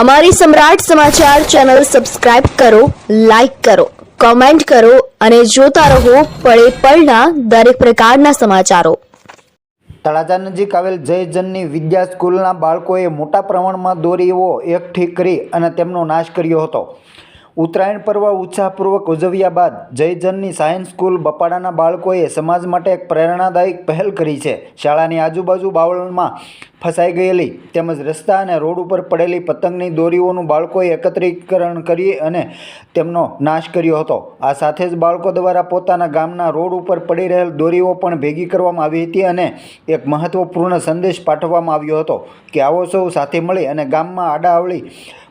અમારી સમ્રાટ સમાચાર ચેનલ સબસ્ક્રાઇબ કરો, લાઈક કરો, કોમેન્ટ કરો અને જોતા રહો પળે પળના દરેક પ્રકારના સમાચારો। તળાજા નજીક આવેલ જય જનની વિદ્યા સ્કૂલના બાળકોએ મોટા પ્રમાણમાં દોરીઓ એકઠી કરી અને તેમનો નાશ કર્યો હતો। ઉત્તરાયણ પર્વ ઉત્સાહપૂર્વક ઉજવ્યા બાદ જય જનની સાયન્સ સ્કૂલ બપાડાના બાળકોએ સમાજ માટે એક પ્રેરણાદાયક પહેલ કરી છે। શાળાની આજુબાજુ બાવળમાં ફસાઈ ગયેલી તેમજ રસ્તા અને રોડ ઉપર પડેલી પતંગની દોરીઓનું બાળકોએ એકત્રીકરણ કરી અને તેમનો નાશ કર્યો હતો। આ સાથે જ બાળકો દ્વારા પોતાના ગામના રોડ ઉપર પડી રહેલ દોરીઓ પણ ભેગી કરવામાં આવી હતી અને એક મહત્વપૂર્ણ સંદેશ પાઠવવામાં આવ્યો હતો કે આવો સૌ સાથે મળી અને ગામમાં આડાઅવળી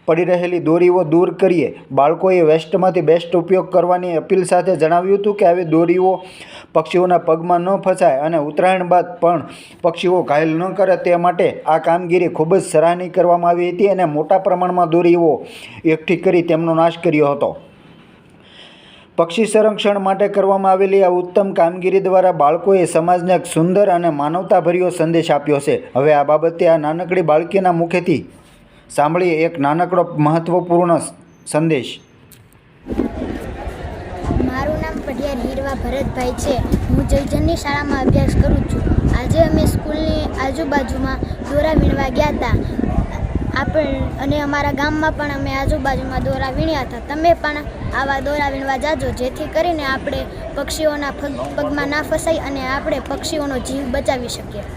પડી રહેલી દોરીઓ દૂર કરીએ। બાળકોએ વેસ્ટમાંથી બેસ્ટ ઉપયોગ કરવાની અપીલ સાથે જણાવ્યું હતું કે આવી દોરીઓ પક્ષીઓના પગમાં ન ફસાય અને ઉત્તરાયણ બાદ પણ પક્ષીઓ ઘાયલ ન કરે તે માટે આ કામગીરી ખૂબ જ સરાહનીય કરવામાં આવી હતી અને મોટા પ્રમાણમાં દોરીઓ એકઠી કરી તેમનો નાશ કર્યો હતો। પક્ષી સંરક્ષણ માટે કરવામાં આવેલી આ ઉત્તમ કામગીરી દ્વારા બાળકોએ સમાજને એક સુંદર અને માનવતાભર્યો સંદેશ આપ્યો છે। હવે આ બાબતે આ નાનકડી બાળકીના મુખેથી સાંભળીએ એક નાનકડો મહત્વપૂર્ણ સંદેશ। મારું નામ પઢિયાર હીરવા ભરતભાઈ છે। હું જયજનની શાળામાં અભ્યાસ કરું છું। આજે અમે સ્કૂલની આજુબાજુમાં દોરા વીણવા ગયા હતા અને અમારા ગામમાં પણ અમે આજુબાજુમાં દોરા વીણ્યા હતા। તમે પણ આવા દોરા વીણવા જાજો જેથી કરીને આપણે પક્ષીઓના પગમાં ના ફસાય અને આપણે પક્ષીઓનો જીવ બચાવી શકીએ।